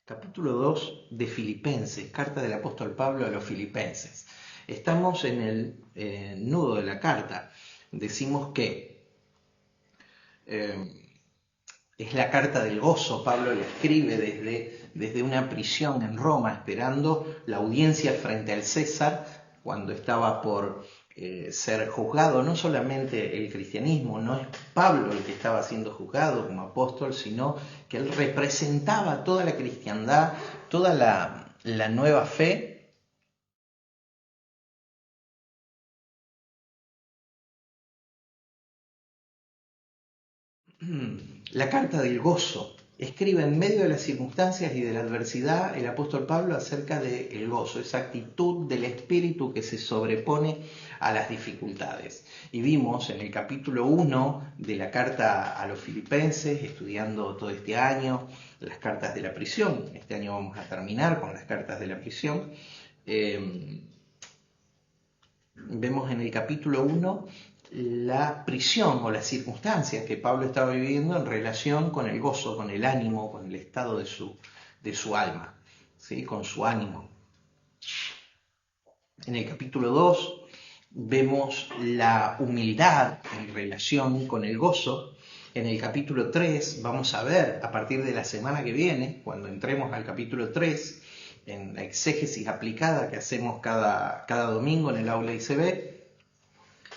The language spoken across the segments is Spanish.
Capítulo 2 de Filipenses, carta del apóstol Pablo a los filipenses. Estamos en el nudo de la carta. Decimos que es la carta del gozo. Pablo la escribe desde una prisión en Roma, esperando la audiencia frente al César, cuando estaba por ser juzgado. No solamente el cristianismo, no es Pablo el que estaba siendo juzgado como apóstol, sino que él representaba toda la cristiandad, toda la nueva fe. La carta del gozo. Escribe en medio de las circunstancias y de la adversidad el apóstol Pablo acerca del gozo, esa actitud del espíritu que se sobrepone a las dificultades. Y vimos en el capítulo 1 de la carta a los filipenses, estudiando todo este año las cartas de la prisión. Este año vamos a terminar con las cartas de la prisión. Vemos en el capítulo 1 la prisión o las circunstancias que Pablo estaba viviendo en relación con el gozo, con el ánimo, con el estado de su alma, ¿sí? Con su ánimo. En el capítulo 2 vemos la humildad en relación con el gozo. En el capítulo 3 vamos a ver, a partir de la semana que viene, cuando entremos al capítulo 3, en la exégesis aplicada que hacemos cada domingo en el aula ICB,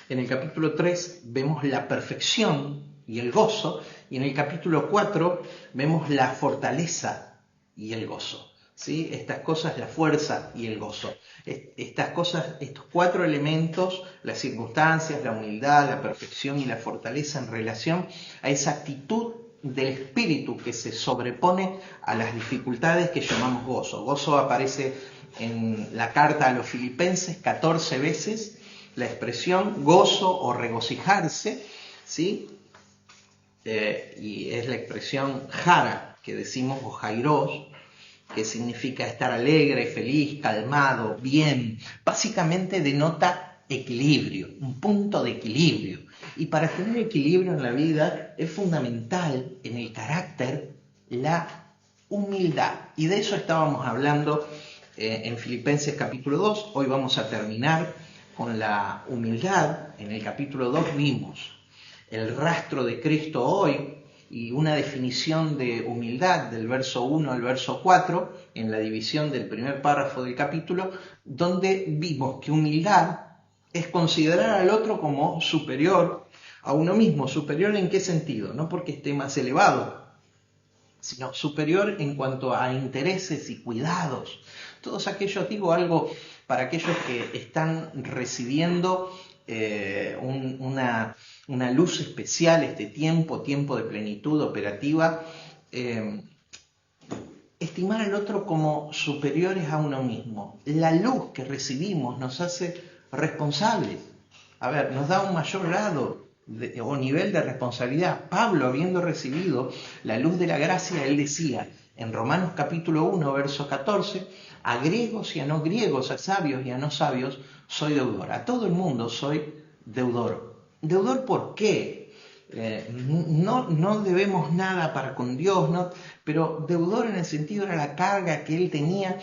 en el capítulo 3 vemos la perfección y el gozo, y en el capítulo 4 vemos la fortaleza y el gozo. ¿Sí? Estas cosas, la fuerza y el gozo. Estas cosas, estos cuatro elementos, las circunstancias, la humildad, la perfección y la fortaleza en relación a esa actitud del espíritu que se sobrepone a las dificultades que llamamos gozo. Gozo aparece en la carta a los filipenses 14 veces, la expresión gozo o regocijarse, ¿sí? Y es la expresión jara que decimos, o jairos, que significa estar alegre, feliz, calmado, bien. Básicamente denota equilibrio, un punto de equilibrio. Y para tener equilibrio en la vida es fundamental en el carácter la humildad. Y de eso estábamos hablando en Filipenses capítulo 2. Hoy vamos a terminar con la humildad. En el capítulo 2 vimos el rastro de Cristo hoy y una definición de humildad del verso 1 al verso 4 en la división del primer párrafo del capítulo, donde vimos que humildad es considerar al otro como superior a uno mismo. ¿Superior en qué sentido? No porque esté más elevado, sino superior en cuanto a intereses y cuidados. Todos aquellos, digo algo para aquellos que están recibiendo una luz especial este tiempo de plenitud operativa, estimar al otro como superiores a uno mismo. La luz que recibimos nos hace responsables. A ver, nos da un mayor grado o nivel de responsabilidad. Pablo, habiendo recibido la luz de la gracia, él decía en Romanos capítulo 1, verso 14, a griegos y a no griegos, a sabios y a no sabios, soy deudor. A todo el mundo soy deudor. ¿Deudor por qué? No debemos nada para con Dios, ¿no? Pero deudor en el sentido era la carga que él tenía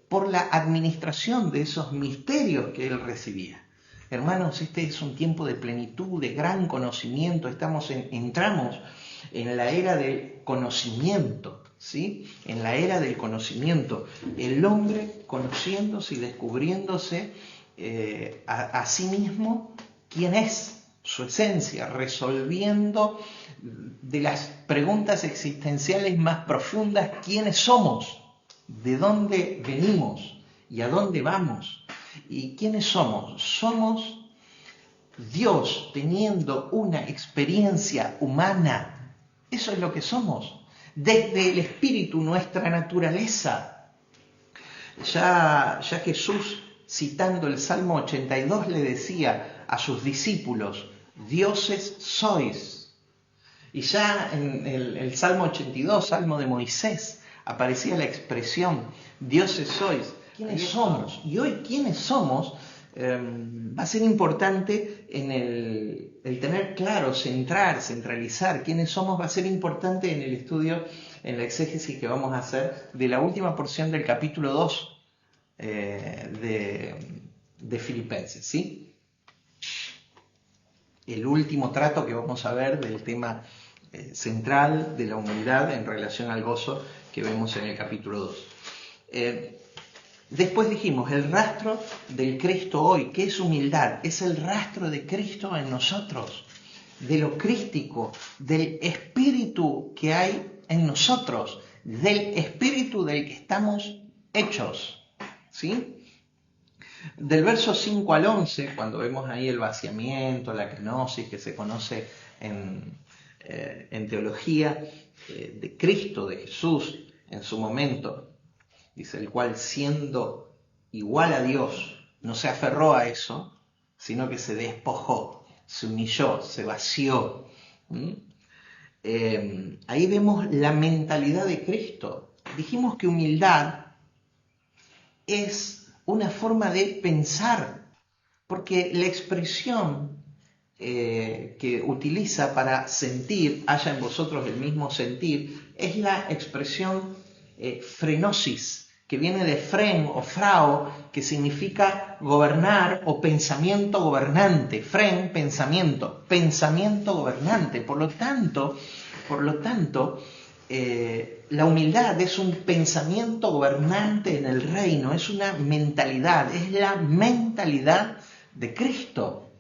por la administración de esos misterios que él recibía. Hermanos, este es un tiempo de plenitud, de gran conocimiento. Entramos en la era del conocimiento, ¿sí? En la era del conocimiento. El hombre conociéndose y descubriéndose a sí mismo quién es, su esencia, resolviendo de las preguntas existenciales más profundas quiénes somos, de dónde venimos y a dónde vamos. ¿Y quiénes somos? Somos Dios teniendo una experiencia humana. Eso es lo que somos. Desde el espíritu, nuestra naturaleza. Ya Jesús, citando el Salmo 82, le decía a sus discípulos, dioses sois. Y ya en el Salmo 82, Salmo de Moisés, aparecía la expresión, dioses sois. ¿Quiénes somos? Y hoy, ¿quiénes somos? Va a ser importante en el tener claro, centralizar quiénes somos, va a ser importante en el estudio en la exégesis que vamos a hacer de la última porción del capítulo 2 de Filipenses, ¿sí? El último trato que vamos a ver del tema central de la humildad en relación al gozo que vemos en el capítulo 2. Después dijimos, el rastro del Cristo hoy. ¿Qué es humildad? Es el rastro de Cristo en nosotros, de lo crístico, del espíritu que hay en nosotros, del espíritu del que estamos hechos, ¿sí? Del verso 5 al 11, cuando vemos ahí el vaciamiento, la kenosis que se conoce en teología, de Cristo, de Jesús, en su momento, dice, el cual siendo igual a Dios, no se aferró a eso, sino que se despojó, se humilló, se vació. Ahí vemos la mentalidad de Cristo. Dijimos que humildad es una forma de pensar, porque la expresión que utiliza para sentir, haya en vosotros el mismo sentir, es la expresión frenosis, que viene de fren o frao, que significa gobernar o pensamiento gobernante. Fren, pensamiento gobernante. Por lo tanto, la humildad es un pensamiento gobernante en el reino, es una mentalidad, es la mentalidad de Cristo.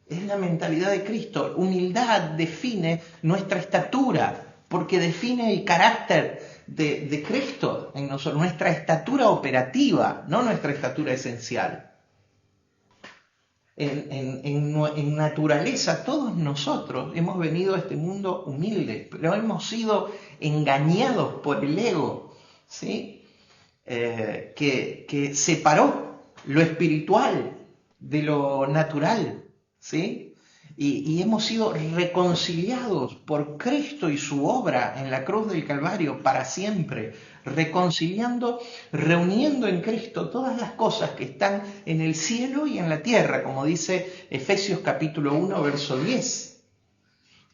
Es la mentalidad de Cristo. Humildad define nuestra estatura, porque define el carácter de Cristo en nosotros, nuestra estatura operativa, no nuestra estatura esencial. En naturaleza, todos nosotros hemos venido a este mundo humilde, pero hemos sido engañados por el ego, ¿sí? Que separó lo espiritual de lo natural, ¿sí? Y hemos sido reconciliados por Cristo y su obra en la cruz del Calvario para siempre, reconciliando, reuniendo en Cristo todas las cosas que están en el cielo y en la tierra, como dice Efesios capítulo 1, verso 10.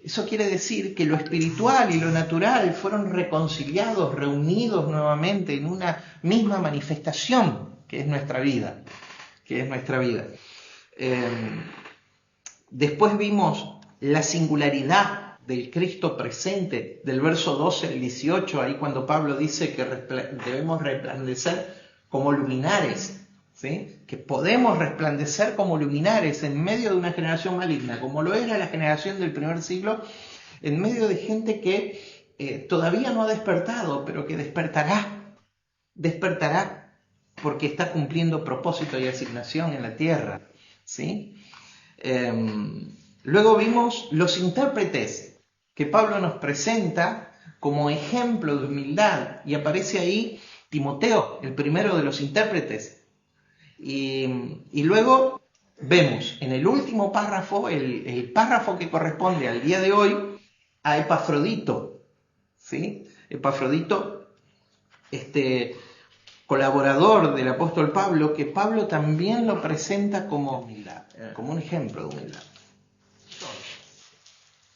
Eso quiere decir que lo espiritual y lo natural fueron reconciliados, reunidos nuevamente en una misma manifestación, que es nuestra vida, Después vimos la singularidad del Cristo presente, del verso 12 al 18, ahí cuando Pablo dice que debemos resplandecer como luminares, ¿sí? Que podemos resplandecer como luminares en medio de una generación maligna, como lo era la generación del primer siglo, en medio de gente que todavía no ha despertado, pero que despertará porque está cumpliendo propósito y asignación en la tierra, ¿sí? Luego vimos los intérpretes que Pablo nos presenta como ejemplo de humildad, y aparece ahí Timoteo, el primero de los intérpretes. Y luego vemos en el último párrafo, el párrafo que corresponde al día de hoy, a Epafrodito, ¿sí? Epafrodito, colaborador del apóstol Pablo, que Pablo también lo presenta como humildad, como un ejemplo de humildad.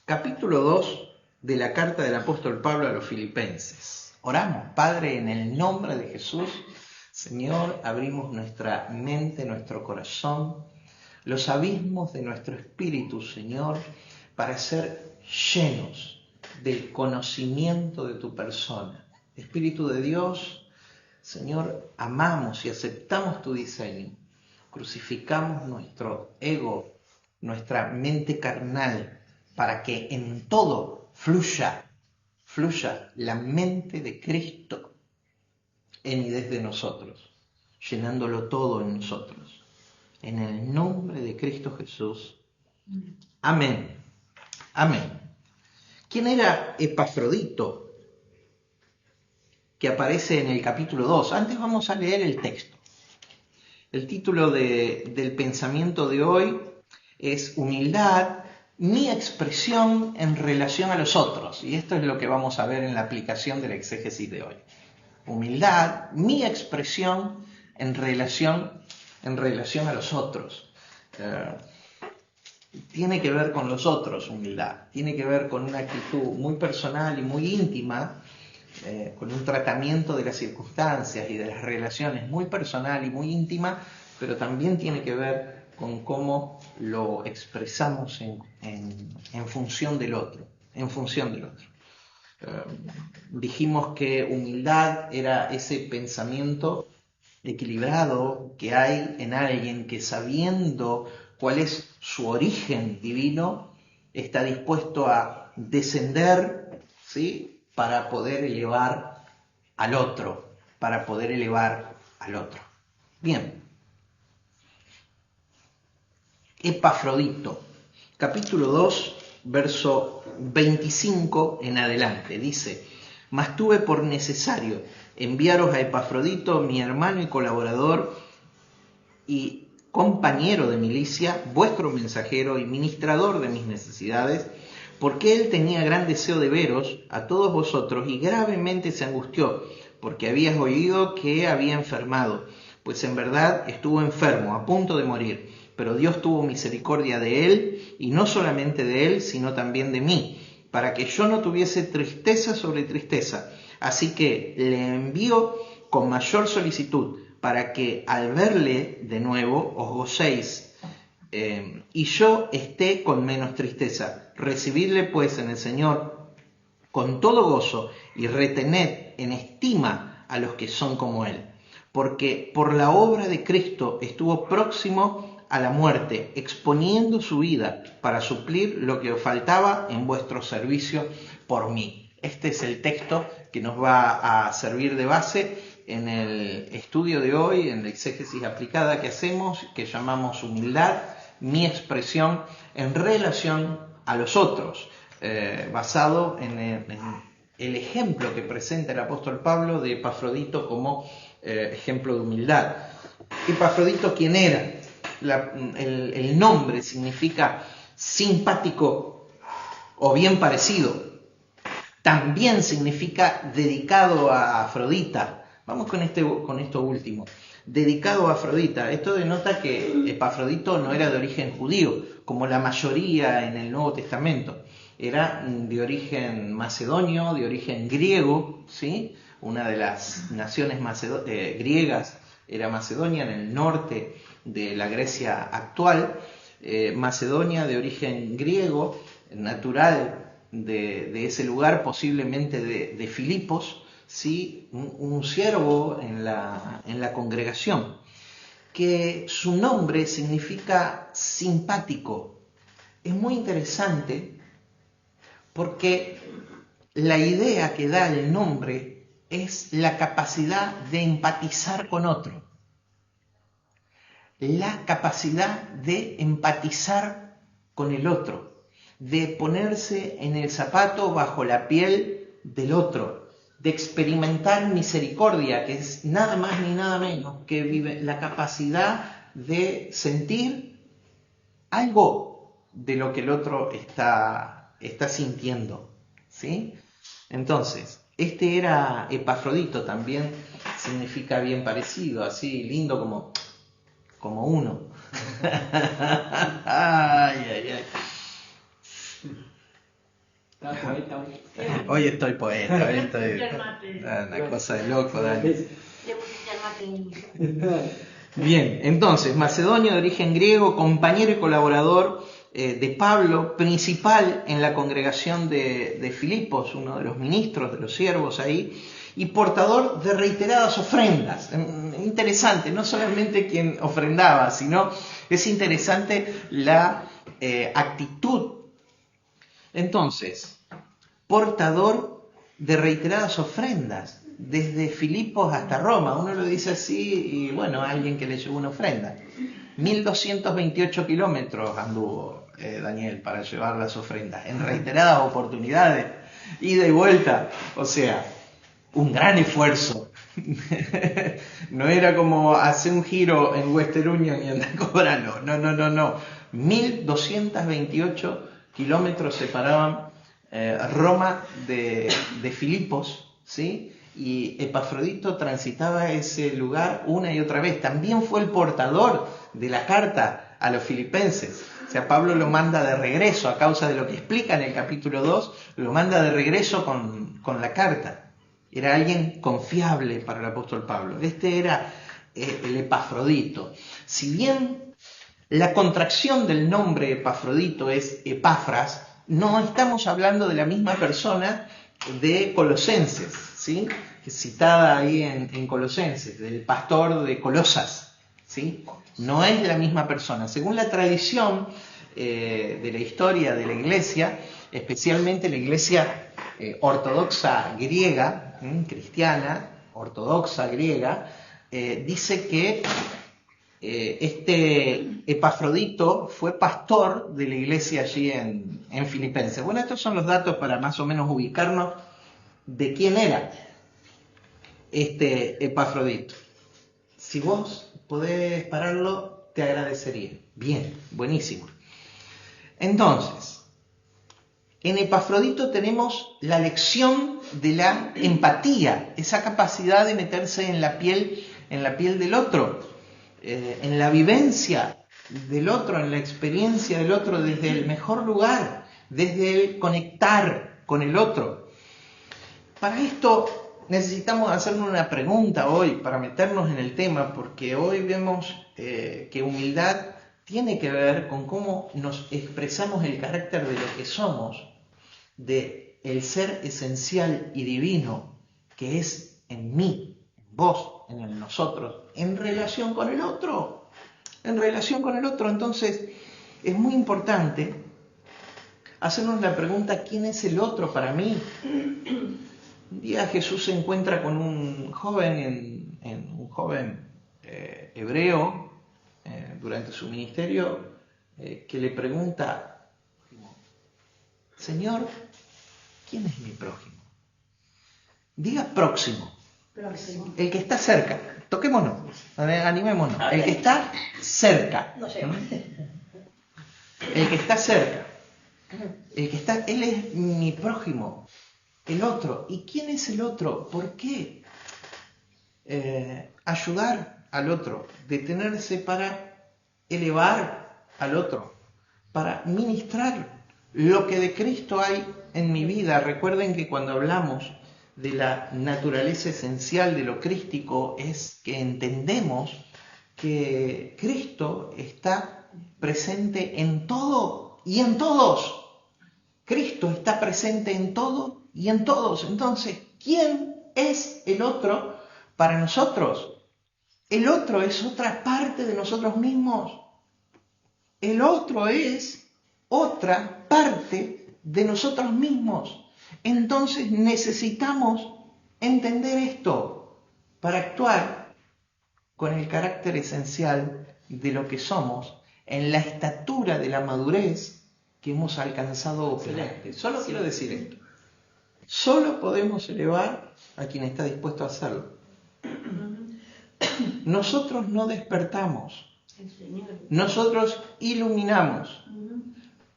Capítulo 2 de la carta del apóstol Pablo a los Filipenses. Oramos, Padre, en el nombre de Jesús. Señor, abrimos nuestra mente, nuestro corazón, los abismos de nuestro espíritu, Señor, para ser llenos del conocimiento de tu persona. Espíritu de Dios, Señor, amamos y aceptamos tu diseño. Crucificamos nuestro ego, nuestra mente carnal, para que en todo fluya la mente de Cristo en y desde nosotros, llenándolo todo en nosotros. En el nombre de Cristo Jesús. Amén. Amén. ¿Quién era Epafrodito? Que aparece en el capítulo 2. Antes vamos a leer el texto. El título del pensamiento de hoy es Humildad, mi expresión en relación a los otros. Y esto es lo que vamos a ver en la aplicación de la exégesis de hoy. Humildad, mi expresión en relación a los otros. Tiene que ver con los otros, humildad. Tiene que ver con una actitud muy personal y muy íntima con un tratamiento de las circunstancias y de las relaciones muy personal y muy íntima, pero también tiene que ver con cómo lo expresamos en función del otro, en función del otro. Dijimos que humildad era ese pensamiento equilibrado que hay en alguien que, sabiendo cuál es su origen divino, está dispuesto a descender, ¿sí?, para poder elevar al otro, para poder elevar al otro. Bien. Epafrodito, capítulo 2, verso 25 en adelante, dice: mas tuve por necesario enviaros a Epafrodito, mi hermano y colaborador y compañero de milicia, vuestro mensajero y ministrador de mis necesidades, porque él tenía gran deseo de veros a todos vosotros y gravemente se angustió, porque habías oído que había enfermado, pues en verdad estuvo enfermo, a punto de morir. Pero Dios tuvo misericordia de él, y no solamente de él, sino también de mí, para que yo no tuviese tristeza sobre tristeza. Así que le envío con mayor solicitud, para que al verle de nuevo os gocéis, y yo esté con menos tristeza. Recibidle pues en el Señor con todo gozo, y retened en estima a los que son como él, porque por la obra de Cristo estuvo próximo a la muerte, exponiendo su vida para suplir lo que os faltaba en vuestro servicio por mí. Este es el texto que nos va a servir de base en el estudio de hoy, en la exégesis aplicada que hacemos, que llamamos humildad, mi expresión en relación a los otros, basado en el ejemplo que presenta el apóstol Pablo de Epafrodito como ejemplo de humildad. Epafrodito, ¿quién era? El nombre significa simpático o bien parecido. También significa dedicado a Afrodita. Vamos con esto último. Dedicado a Afrodita. Esto denota que Epafrodito no era de origen judío, como la mayoría en el Nuevo Testamento. Era de origen macedonio, de origen griego, ¿sí? Una de las naciones griegas era Macedonia, en el norte de la Grecia actual. Macedonia de origen griego, natural de ese lugar, posiblemente de Filipos, ¿sí? Un siervo en la congregación, que su nombre significa simpático. Es muy interesante porque la idea que da el nombre es la capacidad de empatizar con otro. La capacidad de empatizar con el otro, de ponerse en el zapato bajo la piel del otro, de experimentar misericordia, que es nada más ni nada menos que la capacidad de sentir algo de lo que el otro está sintiendo, ¿sí? Entonces, este era Epafrodito, también significa bien parecido, así lindo como uno. Ay. Hoy estoy poeta, hoy estoy una cosa de loco, Dani. Bien, entonces, macedonio de origen griego, compañero y colaborador de Pablo, principal en la congregación de Filipos, uno de los ministros, de los siervos ahí, y portador de reiteradas ofrendas. Interesante, no solamente quien ofrendaba, sino es interesante la actitud. Entonces, portador de reiteradas ofrendas, desde Filipos hasta Roma. Uno lo dice así y bueno, alguien que le llevó una ofrenda. 1228 kilómetros anduvo Daniel para llevar las ofrendas, en reiteradas oportunidades, ida y vuelta, o sea, un gran esfuerzo. No era como hacer un giro en Western Union y andar cobrando, no. 1228 kilómetros separaban Roma de Filipos, ¿sí? Y Epafrodito transitaba ese lugar una y otra vez. También fue el portador de la carta a los filipenses. O sea, Pablo lo manda de regreso, a causa de lo que explica en el capítulo 2, lo manda de regreso con la carta. era alguien confiable para el apóstol Pablo. Este era el Epafrodito. Si bien la contracción del nombre Epafrodito es Epafras, no estamos hablando de la misma persona de Colosenses, ¿sí? Citada ahí en Colosenses, del pastor de Colosas, ¿sí? No es de la misma persona. Según la tradición de la historia de la iglesia, especialmente la iglesia ortodoxa griega, cristiana, ortodoxa griega, dice que este Epafrodito fue pastor de la iglesia allí en Filipenses. Bueno, estos son los datos para más o menos ubicarnos de quién era este Epafrodito. Si vos podés pararlo, te agradecería. Bien, buenísimo. Entonces, en Epafrodito tenemos la lección de la empatía, esa capacidad de meterse en la piel del otro, en la vivencia del otro, en la experiencia del otro, desde el mejor lugar, desde el conectar con el otro. Para esto necesitamos hacernos una pregunta hoy, para meternos en el tema, porque hoy vemos que humildad tiene que ver con cómo nos expresamos el carácter de lo que somos, de el ser esencial y divino que es en mí, en vos, en el nosotros, en relación con el otro. En relación con el otro, entonces, es muy importante hacernos la pregunta, ¿quién es el otro para mí? Un día Jesús se encuentra con un joven, hebreo, durante su ministerio, que le pregunta, Señor, ¿quién es mi prójimo? Diga próximo. Próximo. El que está cerca. Toquémonos, animémonos. El que está cerca. No llego. El que está cerca. Él es mi prójimo. El otro. ¿Y quién es el otro? ¿Por qué? Ayudar al otro. Detenerse para elevar al otro. Para ministrar lo que de Cristo hay en mi vida. Recuerden que cuando hablamos de la naturaleza esencial de lo crístico es que entendemos que Cristo está presente en todo y en todos. Cristo está presente en todo y en todos. Entonces, ¿quién es el otro para nosotros? El otro es otra parte de nosotros mismos. El otro es otra parte de nosotros mismos. Entonces necesitamos entender esto para actuar con el carácter esencial de lo que somos en la estatura de la madurez que hemos alcanzado opulente. Solo quiero decir esto. Solo podemos elevar a quien está dispuesto a hacerlo. Nosotros no despertamos. Nosotros iluminamos.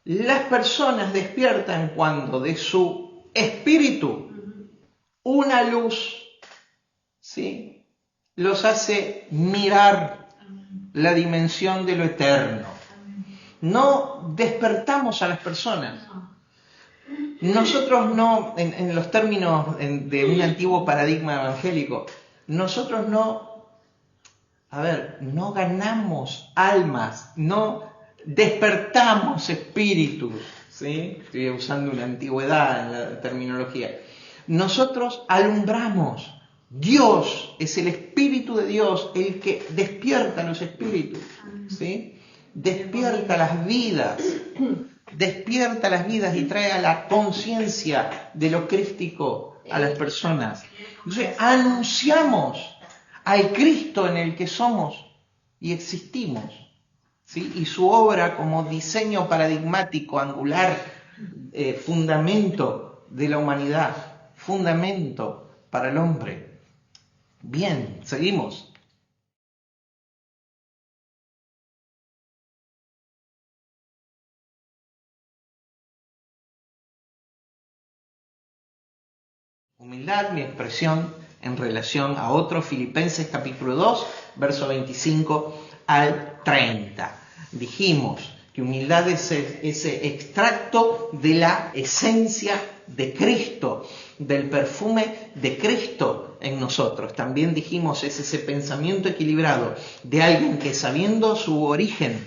Las personas despiertan cuando de su espíritu una luz, ¿sí?, los hace mirar la dimensión de lo eterno. No despertamos a las personas. Nosotros no, en los términos de un antiguo paradigma evangélico, nosotros no ganamos almas, no despertamos espíritus, ¿sí? Estoy usando una antigüedad en la terminología. Nosotros alumbramos. Dios es el Espíritu de Dios el que despierta los espíritus, ¿sí? Despierta las vidas y trae a la conciencia de lo crístico a las personas. Entonces anunciamos al Cristo en el que somos y existimos, ¿sí? Y su obra como diseño paradigmático, angular, fundamento de la humanidad, fundamento para el hombre. Bien, seguimos. Humildad, mi expresión en relación a otro, Filipenses capítulo 2, verso 25 al 30. Dijimos que humildad es ese extracto de la esencia de Cristo, del perfume de Cristo en nosotros. También dijimos, es ese pensamiento equilibrado de alguien que, sabiendo su origen,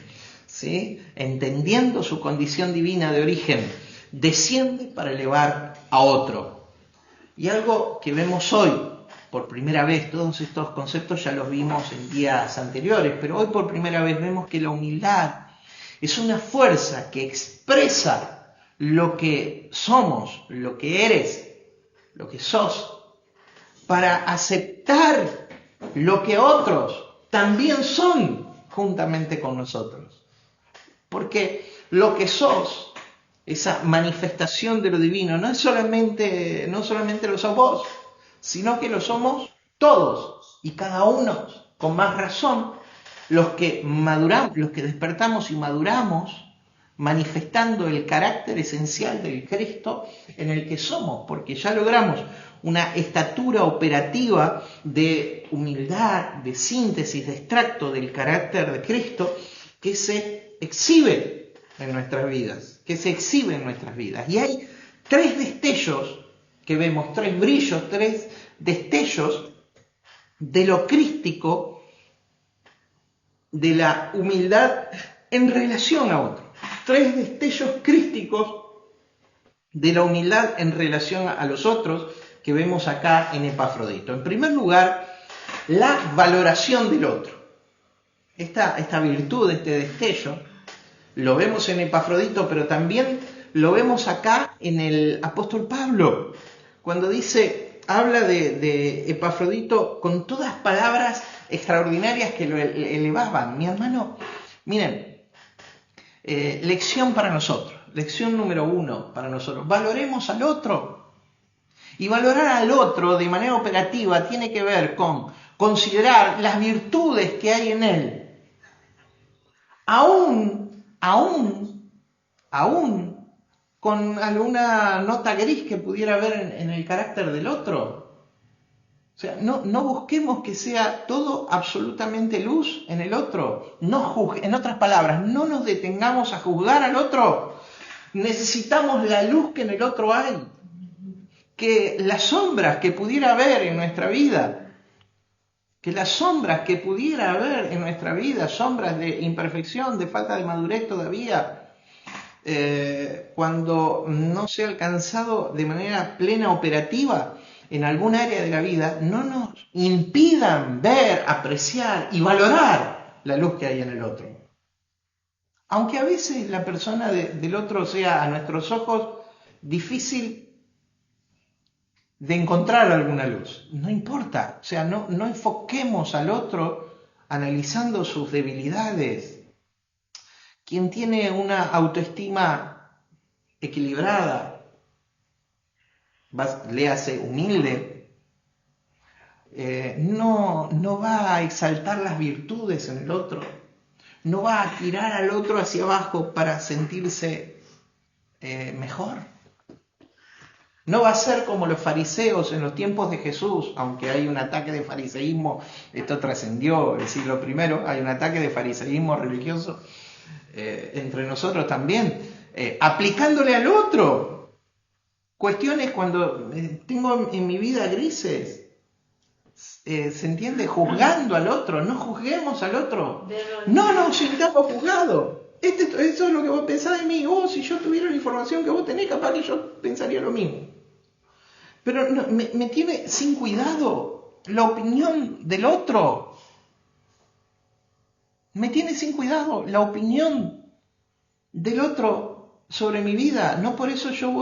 ¿sí?, entendiendo su condición divina de origen, desciende para elevar a otro. Y algo que vemos hoy, por primera vez, todos estos conceptos ya los vimos en días anteriores, pero hoy por primera vez vemos que la humildad es una fuerza que expresa lo que somos, lo que eres, lo que sos, para aceptar lo que otros también son juntamente con nosotros. Porque lo que sos, esa manifestación de lo divino, no solamente lo sos vos, sino que lo somos todos y cada uno, con más razón, los que maduramos, los que despertamos y maduramos, manifestando el carácter esencial del Cristo en el que somos, porque ya logramos una estatura operativa de humildad, de síntesis, de extracto del carácter de Cristo que se exhibe en nuestras vidas, Y hay tres destellos que vemos, tres brillos, tres destellos de lo crístico, de la humildad en relación a otro. Tres destellos crísticos de la humildad en relación a los otros que vemos acá en Epafrodito. En primer lugar, la valoración del otro. Esta virtud, este destello, lo vemos en Epafrodito, pero también lo vemos acá en el apóstol Pablo, cuando habla de Epafrodito con todas palabras extraordinarias que lo elevaban. Mi hermano, miren, lección para nosotros, lección número 1 para nosotros. Valoremos al otro. Y valorar al otro de manera operativa tiene que ver con considerar las virtudes que hay en él, aún con alguna nota gris que pudiera haber en el carácter del otro. O sea, no busquemos que sea todo absolutamente luz en el otro. En otras palabras, no nos detengamos a juzgar al otro. Necesitamos la luz que en el otro hay. Que las sombras que pudiera haber en nuestra vida, sombras de imperfección, de falta de madurez todavía, cuando no se ha alcanzado de manera plena operativa en algún área de la vida, no nos impidan ver, apreciar y valorar la luz que hay en el otro. Aunque a veces la persona del otro sea a nuestros ojos difícil de encontrar alguna luz, no importa, o sea, no enfoquemos al otro analizando sus debilidades. Quien tiene una autoestima equilibrada, léase humilde, no va a exaltar las virtudes en el otro, no va a tirar al otro hacia abajo para sentirse mejor. No va a ser como los fariseos en los tiempos de Jesús, aunque hay un ataque de fariseísmo, esto trascendió el siglo I, hay un ataque de fariseísmo religioso entre nosotros también, aplicándole al otro cuestiones cuando tengo en mi vida grises, ¿se entiende? Juzgando al otro, no juzguemos al otro, no nos sintamos juzgados. Eso es lo que vos pensás de mí. Si yo tuviera la información que vos tenés, capaz que yo pensaría lo mismo. Pero no, me tiene sin cuidado la opinión del otro. Me tiene sin cuidado la opinión del otro sobre mi vida. No por eso yo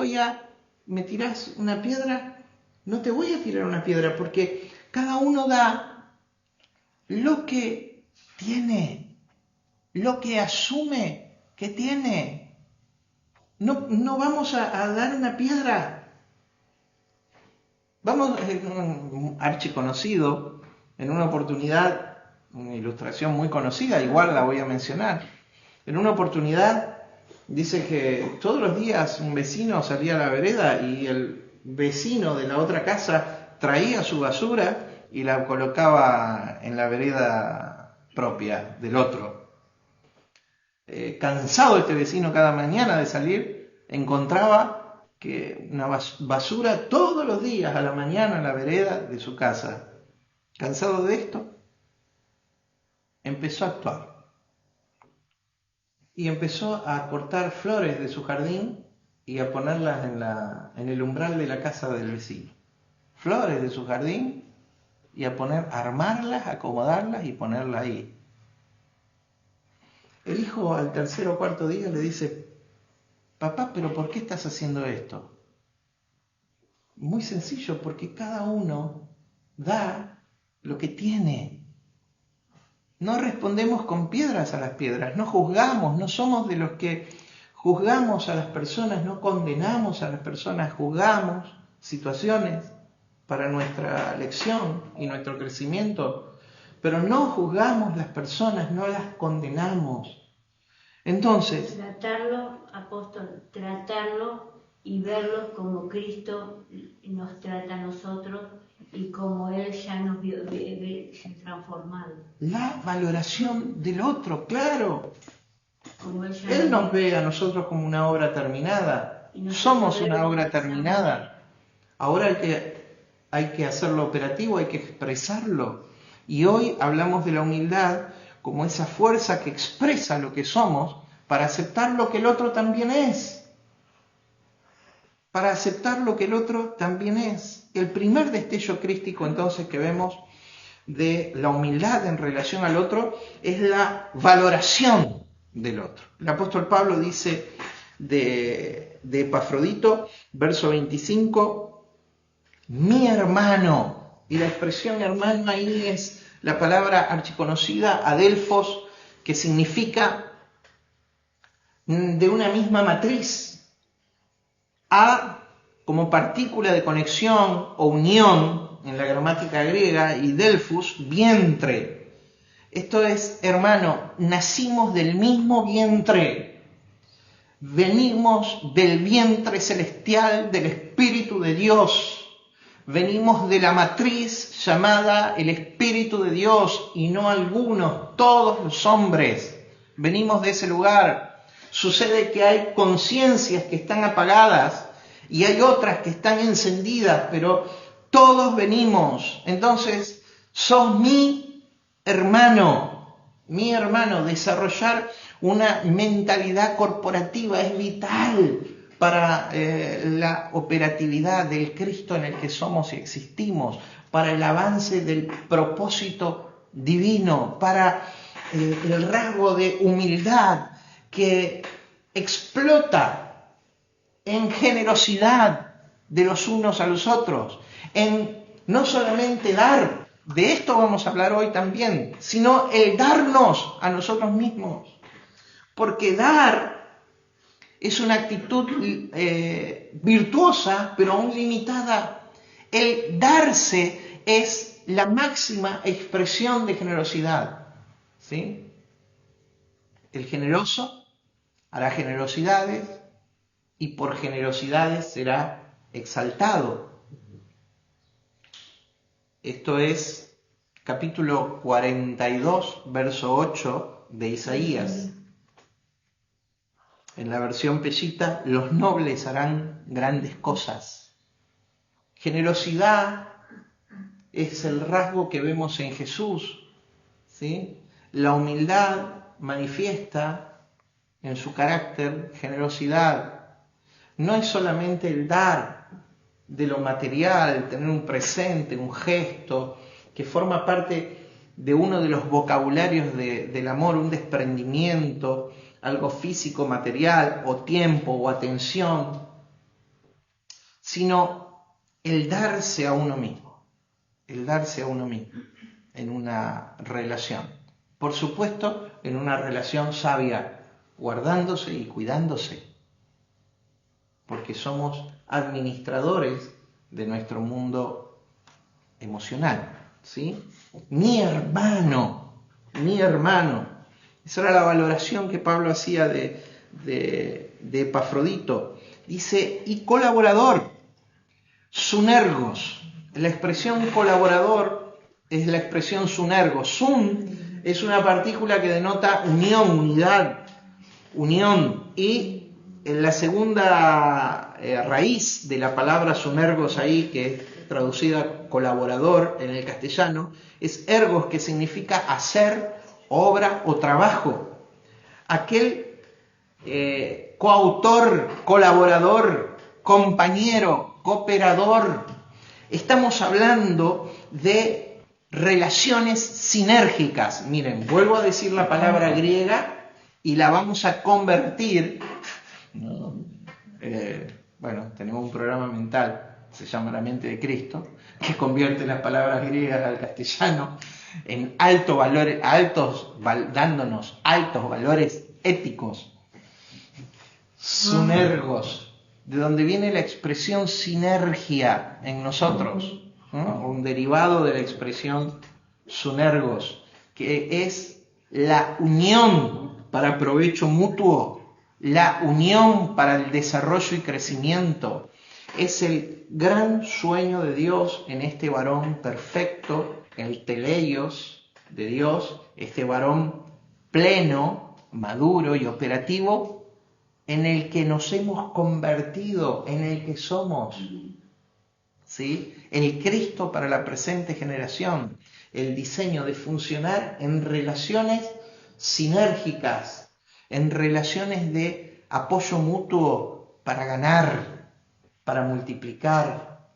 me tirás una piedra, no te voy a tirar una piedra, porque cada uno da lo que tiene, lo que asume que tiene. No vamos a dar una piedra. Vamos, un archiconocido, en una oportunidad, una ilustración muy conocida, igual la voy a mencionar. En una oportunidad dice que todos los días un vecino salía a la vereda y el vecino de la otra casa traía su basura y la colocaba en la vereda propia del otro. cansado este vecino cada mañana de salir, encontraba que una basura todos los días a la mañana en la vereda de su casa. Cansado de esto, empezó a actuar. Y empezó a cortar flores de su jardín y a ponerlas en el umbral de la casa del vecino. Flores de su jardín y a armarlas, acomodarlas y ponerlas ahí. El hijo al tercer o cuarto día le dice: papá, ¿pero por qué estás haciendo esto? Muy sencillo, porque cada uno da lo que tiene. No respondemos con piedras a las piedras, no juzgamos, no somos de los que juzgamos a las personas, no condenamos a las personas, juzgamos situaciones para nuestra lección y nuestro crecimiento, pero no juzgamos las personas, no las condenamos. Entonces, tratarlo y verlo como Cristo nos trata a nosotros y como Él ya nos vio transformado. La valoración del otro, claro. Él nos ve a nosotros como una obra terminada. Somos una obra terminada. Ahora hay que hacerlo operativo, hay que expresarlo. Y hoy hablamos de la humildad como esa fuerza que expresa lo que somos para aceptar lo que el otro también es. Para aceptar lo que el otro también es. El primer destello crístico entonces que vemos de la humildad en relación al otro es la valoración del otro. El apóstol Pablo dice de Epafrodito, verso 25, mi hermano. Y la expresión hermano ahí es la palabra archiconocida adelphos, que significa de una misma matriz. A como partícula de conexión o unión en la gramática griega, y delphus, vientre. Esto es, hermano, nacimos del mismo vientre. Venimos del vientre celestial del Espíritu de Dios. Venimos de la matriz llamada el Espíritu de Dios, y no algunos, todos los hombres. Venimos de ese lugar. Sucede que hay conciencias que están apagadas y hay otras que están encendidas, pero todos venimos. Entonces, sos mi hermano. Desarrollar una mentalidad corporativa es vital para la operatividad del Cristo en el que somos y existimos, para el avance del propósito divino, para el rasgo de humildad que explota en generosidad de los unos a los otros, en no solamente dar, de esto vamos a hablar hoy también, sino el darnos a nosotros mismos, porque dar es una actitud virtuosa, pero aún limitada. El darse es la máxima expresión de generosidad, ¿sí? El generoso hará generosidades y por generosidades será exaltado. Esto es capítulo 42, verso 8 de Isaías. En la versión Pellita, los nobles harán grandes cosas. Generosidad es el rasgo que vemos en Jesús, ¿sí? La humildad manifiesta en su carácter generosidad. No es solamente el dar de lo material, tener un presente, un gesto, que forma parte de uno de los vocabularios del amor, un desprendimiento, algo físico, material, o tiempo, o atención, sino el darse a uno mismo en una relación. Por supuesto, en una relación sabia, guardándose y cuidándose, porque somos administradores de nuestro mundo emocional, ¿sí? Mi hermano. Esa era la valoración que Pablo hacía de Epafrodito. Dice, y colaborador, sunergos. La expresión colaborador es la expresión sunergos. Sun es una partícula que denota unión, unidad. unión. Y la segunda raíz de la palabra sunergos ahí, que es traducida colaborador en el castellano, es ergos, que significa hacer, obra o trabajo. Aquel coautor, colaborador, compañero, cooperador. Estamos hablando de relaciones sinérgicas. Miren, vuelvo a decir la palabra griega y la vamos a convertir. Bueno, tenemos un programa mental, se llama La Mente de Cristo, que convierte las palabras griegas al castellano en dándonos altos valores éticos. Sunergos, de donde viene la expresión sinergia en nosotros, ¿no? Un derivado de la expresión sunergos, que es la unión para provecho mutuo, la unión para el desarrollo y crecimiento. Es el gran sueño de Dios en este varón perfecto, el teleios de Dios, este varón pleno, maduro y operativo, en el que nos hemos convertido, en el que somos, ¿sí? El Cristo para la presente generación, el diseño de funcionar en relaciones sinérgicas, en relaciones de apoyo mutuo para ganar, para multiplicar.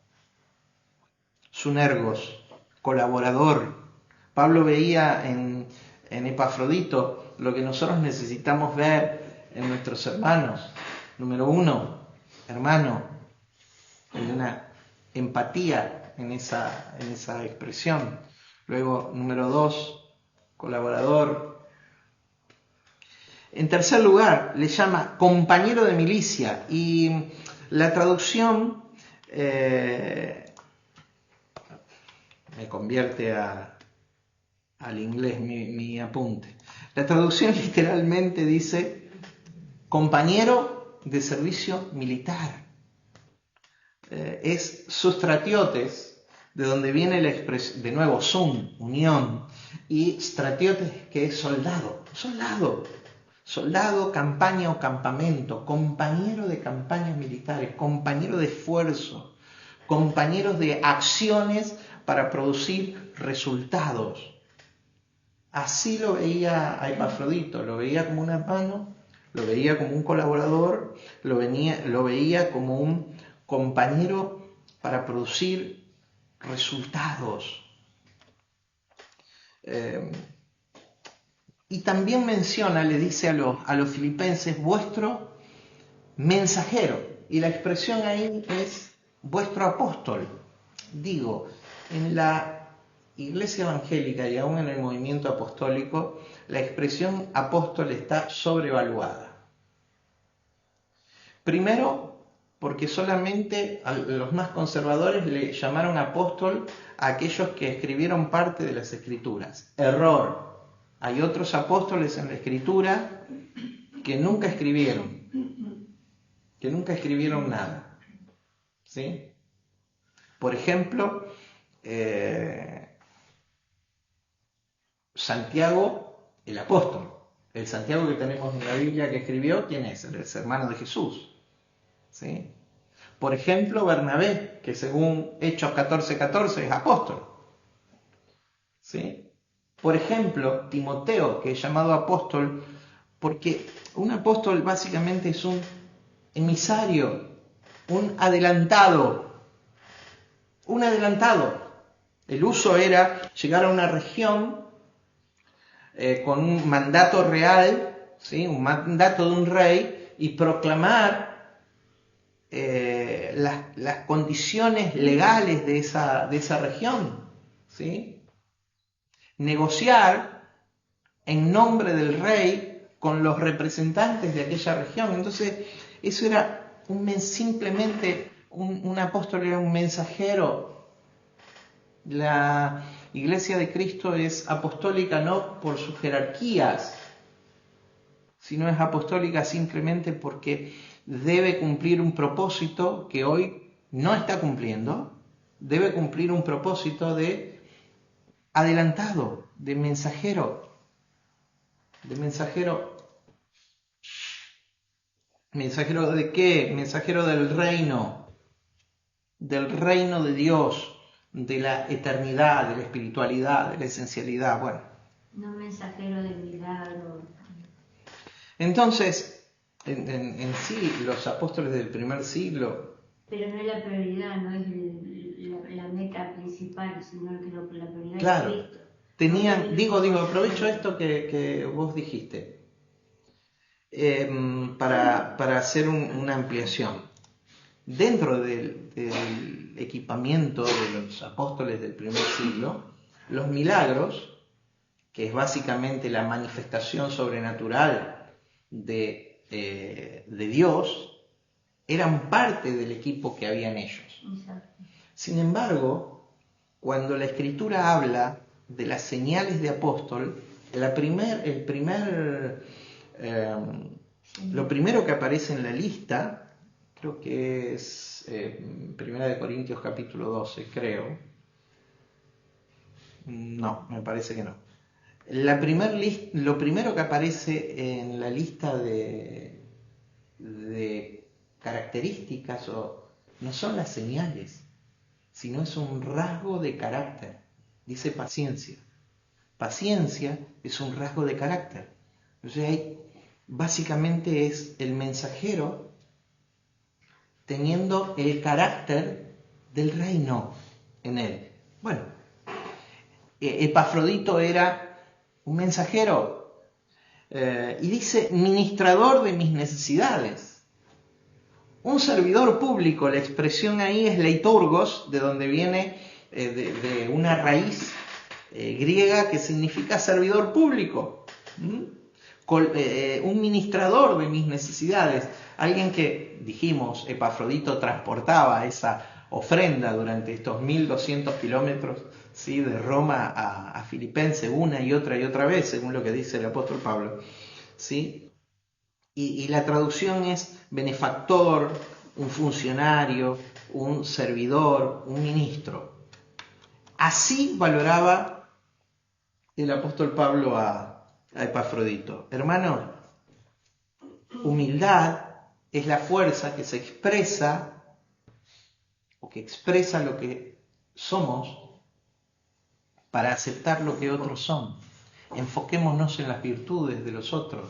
Sunergos, colaborador. Pablo veía en Epafrodito lo que nosotros necesitamos ver en nuestros hermanos. Número 1, hermano. Hay una empatía en esa expresión. Luego, número 2, colaborador. En tercer lugar, le llama compañero de milicia. Y la traducción me convierte al inglés mi apunte. La traducción literalmente dice compañero de servicio militar. Es sustratiotes, de donde viene la expresión, de nuevo, sun, unión, y stratiotes, que es soldado, campaña o campamento, compañero de campañas militares, compañero de esfuerzo, compañeros de acciones para producir resultados. Así lo veía a Epafrodito, lo veía como un hermano, lo veía como un colaborador, lo veía como un compañero para producir resultados. Y también menciona, le dice a los filipenses, vuestro mensajero. Y la expresión ahí es vuestro apóstol. Digo, en la Iglesia evangélica y aún en el movimiento apostólico, la expresión apóstol está sobrevaluada. Primero, porque solamente a los más conservadores le llamaron apóstol a aquellos que escribieron parte de las Escrituras. Error. Hay otros apóstoles en la Escritura que nunca escribieron nada. ¿Sí? Por ejemplo, Santiago, el apóstol. El Santiago que tenemos en la Biblia que escribió, ¿quién es? El hermano de Jesús. ¿Sí? Por ejemplo, Bernabé, que según Hechos 14:14 es apóstol. ¿Sí? Por ejemplo, Timoteo, que es llamado apóstol, porque un apóstol básicamente es un emisario, un adelantado. El uso era llegar a una región con un mandato real, ¿sí? Un mandato de un rey, y proclamar las condiciones legales de esa región, ¿sí? Negociar en nombre del rey con los representantes de aquella región. Entonces, eso era simplemente un apóstol, era un mensajero. La Iglesia de Cristo es apostólica no por sus jerarquías, sino es apostólica simplemente porque debe cumplir un propósito que hoy no está cumpliendo. Debe cumplir un propósito de adelantado, de mensajero ¿Mensajero de qué? Mensajero del reino de Dios, de la eternidad, de la espiritualidad, de la esencialidad. Bueno. No mensajero de milagro. Entonces, en sí, los apóstoles del primer siglo... Pero no es la prioridad, no es la meta principal, sino que la prioridad Claro, es Cristo. tenían, aprovecho esto que vos dijiste, para hacer una ampliación. Dentro del equipamiento de los apóstoles del primer siglo, los milagros, que es básicamente la manifestación sobrenatural de Dios, eran parte del equipo que habían ellos. Exacto. Sin embargo, cuando la Escritura habla de las señales de apóstol, lo primero que aparece en la lista, creo que es 1 Corintios capítulo 12, creo. No, me parece que no. Lo primero que aparece en la lista de características no son las señales, sino es un rasgo de carácter. Dice paciencia. Paciencia es un rasgo de carácter. O sea, básicamente es el mensajero teniendo el carácter del reino en él. Bueno, Epafrodito era un mensajero y dice ministrador de mis necesidades. Un servidor público, la expresión ahí es leiturgos, de donde viene de una raíz griega que significa servidor público. Un ministrador de mis necesidades, alguien que, dijimos, Epafrodito transportaba esa ofrenda durante estos 1200 kilómetros, ¿sí? De Roma a Filipenses una y otra vez, según lo que dice el apóstol Pablo, ¿sí? Y la traducción es benefactor, un funcionario, un servidor, un ministro. Así valoraba el apóstol Pablo a Epafrodito. Hermano, humildad es la fuerza que se expresa o que expresa lo que somos para aceptar lo que otros son. Enfoquémonos en las virtudes de los otros,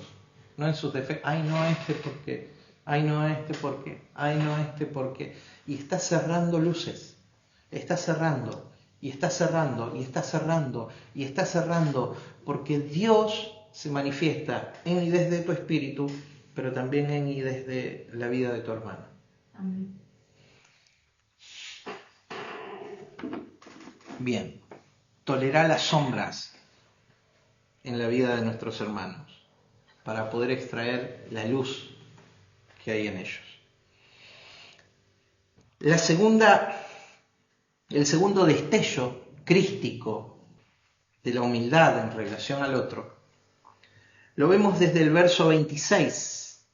no en sus defectos. Ay, no este porque, ay, no este porque, ay, no este porque. Y está cerrando luces, está cerrando, y está cerrando, y está cerrando, y está cerrando, porque Dios se manifiesta en y desde tu espíritu, pero también en y desde la vida de tu hermano. Amén. Bien, tolerar las sombras en la vida de nuestros hermanos para poder extraer la luz que hay en ellos. El segundo destello crístico de la humildad en relación al otro, lo vemos desde el verso 26.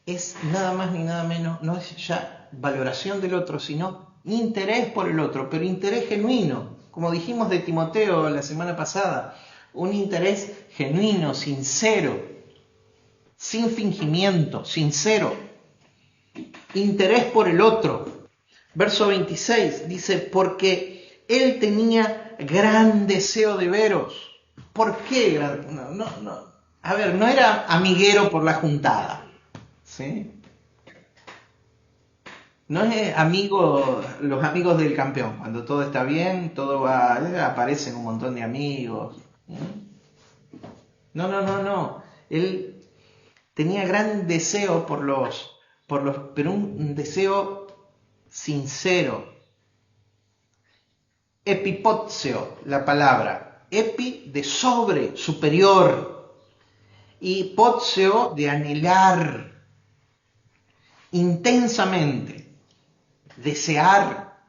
Es nada más ni nada menos, no es ya valoración del otro, sino interés por el otro, pero interés genuino, como dijimos de Timoteo la semana pasada, un interés genuino, sincero, sin fingimiento, sincero, interés por el otro. Verso 26 dice, porque él tenía gran deseo de veros. ¿Por qué? A ver, no era amiguero por la juntada, ¿sí? No es los amigos del campeón. Cuando todo está bien, todo va, aparecen un montón de amigos. No. Él tenía gran deseo por los, pero un deseo sincero. Epipotseo, la palabra. Epi de sobre, superior. Y potseo de anhelar. Intensamente. Desear.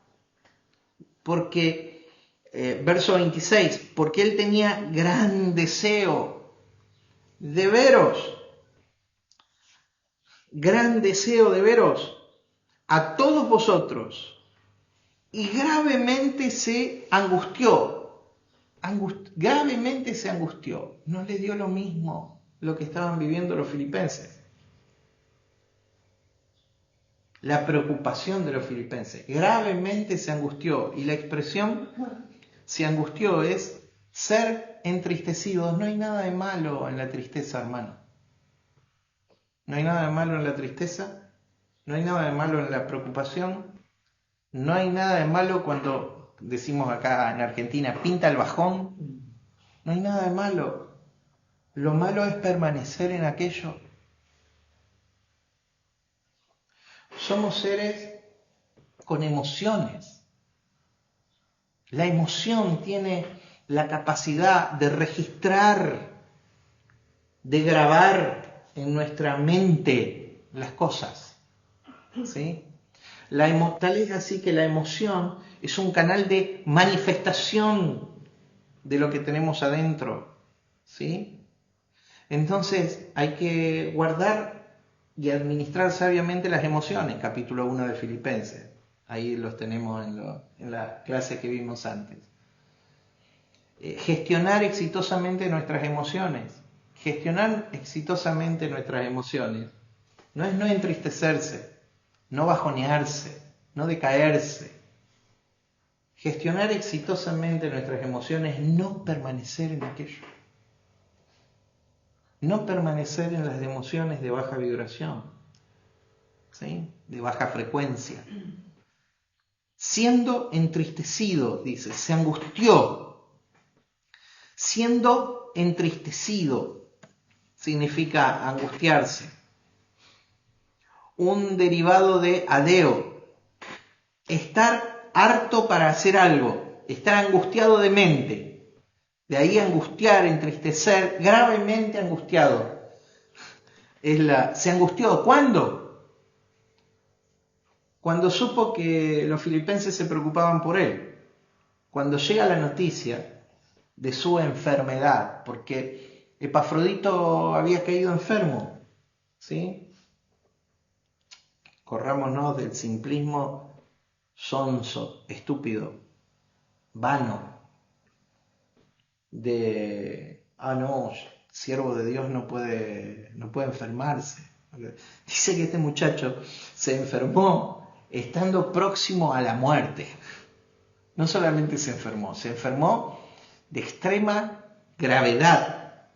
Porque, verso 26, porque él tenía gran deseo de veros. Gran deseo de veros a todos vosotros, y gravemente se angustió. Gravemente se angustió. No le dio lo mismo lo que estaban viviendo los filipenses. la preocupación de los filipenses. Gravemente se angustió. Y la expresión se angustió es ser entristecidos. No hay nada de malo en la tristeza, hermano. No hay nada de malo en la tristeza. No hay nada de malo en la preocupación. No hay nada de malo cuando decimos acá en Argentina, pinta el bajón. No hay nada de malo. Lo malo es permanecer en aquello. Somos seres con emociones. La emoción tiene la capacidad de registrar, de grabar en nuestra mente las cosas. ¿Sí? Tal es así que la emoción es un canal de manifestación de lo que tenemos adentro. ¿Sí? Entonces hay que guardar y administrar sabiamente las emociones, capítulo 1 de Filipenses. Ahí los tenemos en la clase que vimos antes. Gestionar exitosamente nuestras emociones. Gestionar exitosamente nuestras emociones no es no entristecerse, no bajonearse, no decaerse. Gestionar exitosamente nuestras emociones es no permanecer en aquello. No permanecer en las emociones de baja vibración, ¿sí? De baja frecuencia. Siendo entristecido, dice, se angustió. Siendo entristecido significa angustiarse. Un derivado de adeo, estar harto para hacer algo, estar angustiado de mente. De ahí angustiar, entristecer, gravemente angustiado. Se angustió. ¿Cuándo? Cuando supo que los filipenses se preocupaban por él. Cuando llega la noticia de su enfermedad, porque Epafrodito había caído enfermo, ¿sí? Corrámonos del simplismo sonso, estúpido, vano, no, siervo de Dios no puede enfermarse. Dice que este muchacho se enfermó estando próximo a la muerte. No solamente se enfermó de extrema gravedad.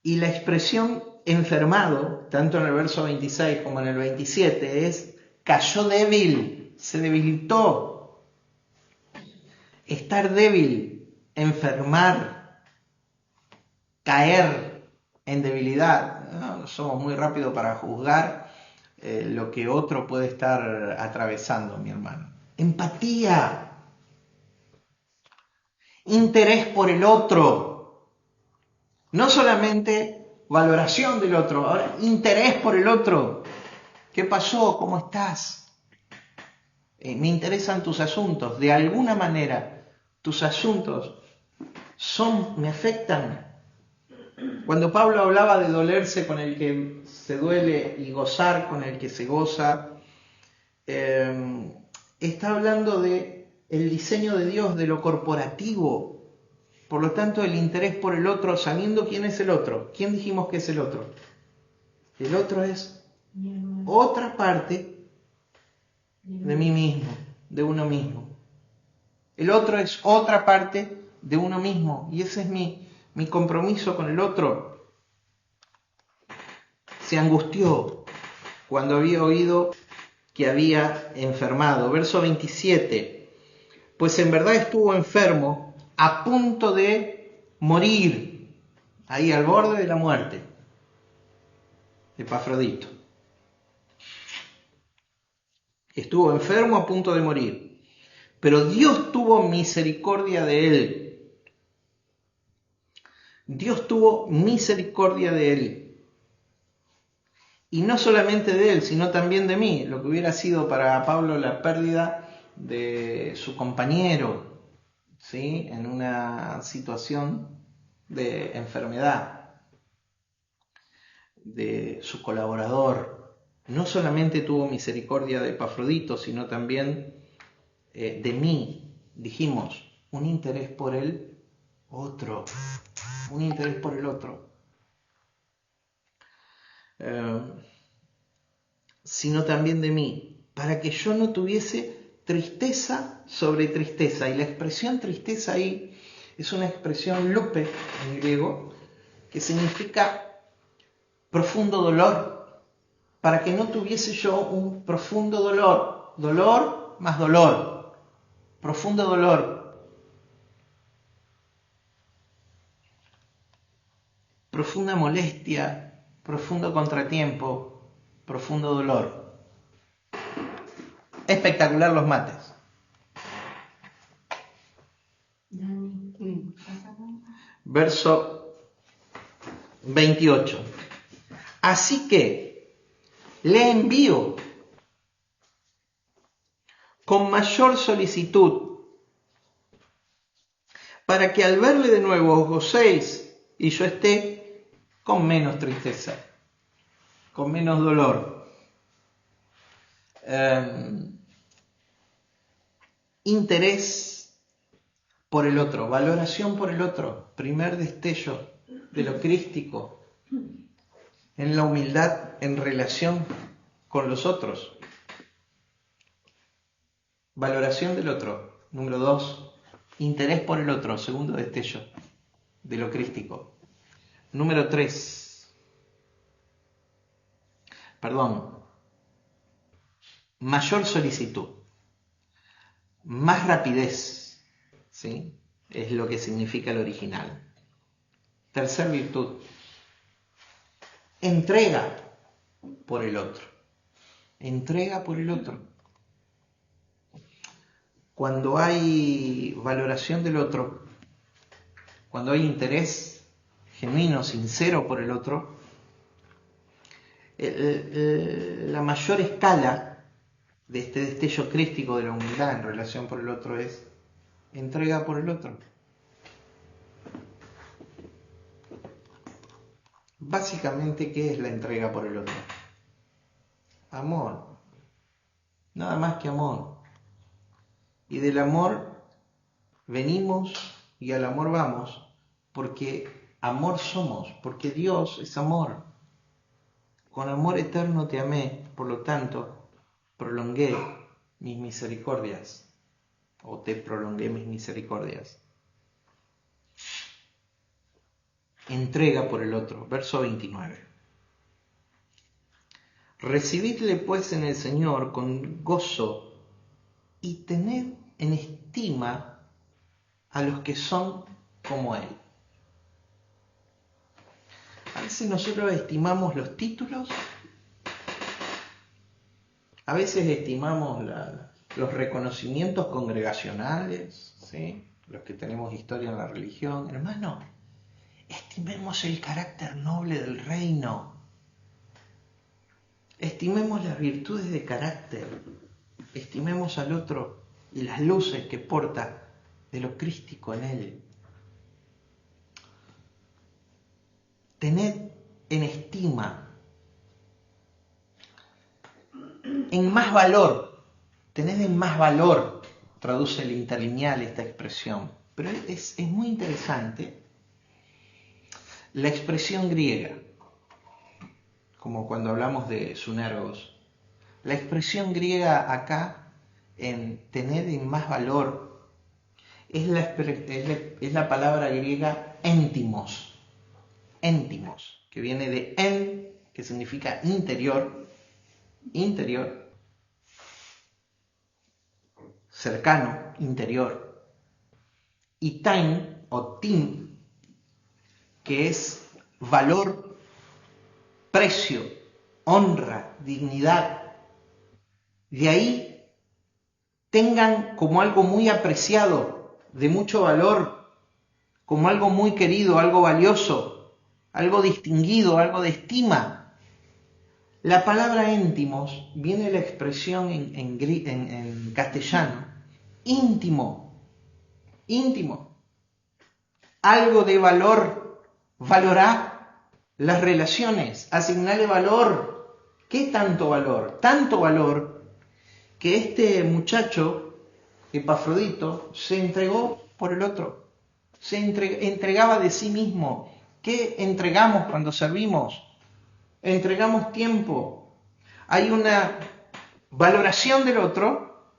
Y la expresión enfermado, tanto en el verso 26 como en el 27, es cayó débil, se debilitó. Estar débil, enfermar, caer en debilidad. No somos muy rápidos para juzgar lo que otro puede estar atravesando, mi hermano. Empatía, interés por el otro, no solamente valoración del otro, ahora interés por el otro. ¿Qué pasó? ¿Cómo estás? Me interesan tus asuntos. De alguna manera, tus asuntos me afectan. Cuando Pablo hablaba de dolerse con el que se duele y gozar con el que se goza, está hablando de el diseño de Dios, de lo corporativo. Por lo tanto, el interés por el otro, sabiendo quién es el otro. ¿Quién dijimos que es el otro? El otro es otra parte de mí mismo, de uno mismo. El otro es otra parte de uno mismo. Y ese es mi compromiso con el otro. Se angustió cuando había oído que había enfermado. Verso 27. Pues en verdad estuvo enfermo, a punto de morir, ahí al borde de la muerte. Epafrodito. Estuvo enfermo a punto de morir. Pero Dios tuvo misericordia de él. Dios tuvo misericordia de él. Y no solamente de él, sino también de mí. Lo que hubiera sido para Pablo la pérdida de su compañero, ¿sí? En una situación de enfermedad, de su colaborador. No solamente tuvo misericordia de Epafrodito, sino también de mí. Dijimos, un interés por el otro. Un interés por el otro. sino también de mí, para que yo no tuviese tristeza sobre tristeza. Y la expresión tristeza ahí es una expresión lupe en griego, que significa profundo dolor, para que no tuviese yo un profundo dolor, dolor más dolor, profundo dolor, profunda molestia, profundo contratiempo, profundo dolor. Espectacular los mates. Verso 28. Así que le envío con mayor solicitud, para que al verle de nuevo os gocéis y yo esté con menos tristeza, con menos dolor. Interés por el otro, valoración por el otro, primer destello de lo crístico en la humildad en relación con los otros. Valoración del otro. Número 2, interés por el otro, segundo destello de lo crístico. Número 3, mayor solicitud, más rapidez, ¿sí? Es lo que significa el original. Tercer virtud, entrega por el otro. Entrega por el otro. Cuando hay valoración del otro, cuando hay interés genuino, sincero por el otro, la mayor escala de este destello crístico de la humildad en relación por el otro es entrega por el otro. Básicamente, ¿qué es la entrega por el otro? Amor. Nada más que amor. Y del amor venimos y al amor vamos, porque amor somos, porque Dios es amor. Con amor eterno te amé, por lo tanto, prolongué mis misericordias, o te prolongué mis misericordias. Entrega por el otro, verso 29. Recibidle pues en el Señor con gozo y tened en estima a los que son como Él. A veces nosotros estimamos los títulos, a veces estimamos los reconocimientos congregacionales, ¿sí? Los que tenemos historia en la religión. Hermano, estimemos el carácter noble del reino. Estimemos las virtudes de carácter. Estimemos al otro y las luces que porta de lo crístico en él. Tened en estima, en más valor. Tened en más valor, traduce el interlineal esta expresión. Pero es muy interesante la expresión griega, como cuando hablamos de sunergos. La expresión griega acá, en tener en más valor, es la palabra griega éntimos, que viene de en, que significa interior, cercano, interior, y tain o tim, que es valor, precio, honra, dignidad. De ahí tengan como algo muy apreciado, de mucho valor, como algo muy querido, algo valioso, algo distinguido, algo de estima. La palabra íntimos viene de la expresión en castellano, íntimo, algo de valor, valorar las relaciones, asignarle valor. ¿Qué tanto valor? Tanto valor que este muchacho, Epafrodito, se entregó por el otro, se entregaba de sí mismo. ¿Qué entregamos cuando servimos? Entregamos tiempo. hay una valoración del otro,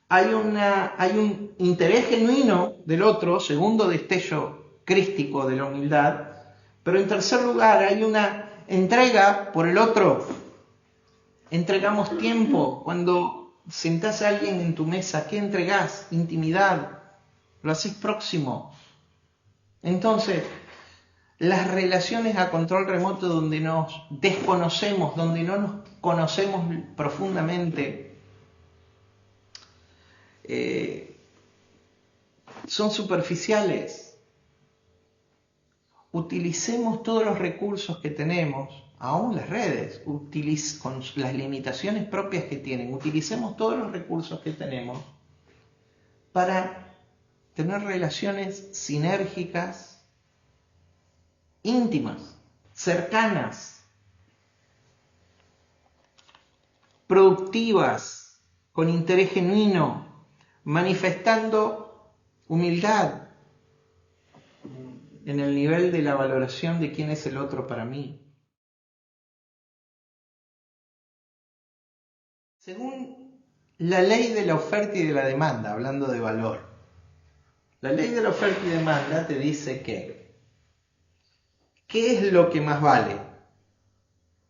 hay un interés genuino del otro, segundo destello crístico de la humildad, pero en tercer lugar hay una entrega por el otro. Entregamos tiempo. Cuando sentás a alguien en tu mesa, ¿qué entregás? Intimidad. Lo haces próximo. Entonces, las relaciones a control remoto donde nos desconocemos, donde no nos conocemos profundamente, son superficiales. Utilicemos todos los recursos que tenemos, aún las redes, con las limitaciones propias que tienen, utilicemos todos los recursos que tenemos para tener relaciones sinérgicas, íntimas, cercanas, productivas, con interés genuino, manifestando humildad en el nivel de la valoración de quién es el otro para mí. Según la ley de la oferta y de la demanda, hablando de valor, la ley de la oferta y demanda te dice que ¿qué es lo que más vale?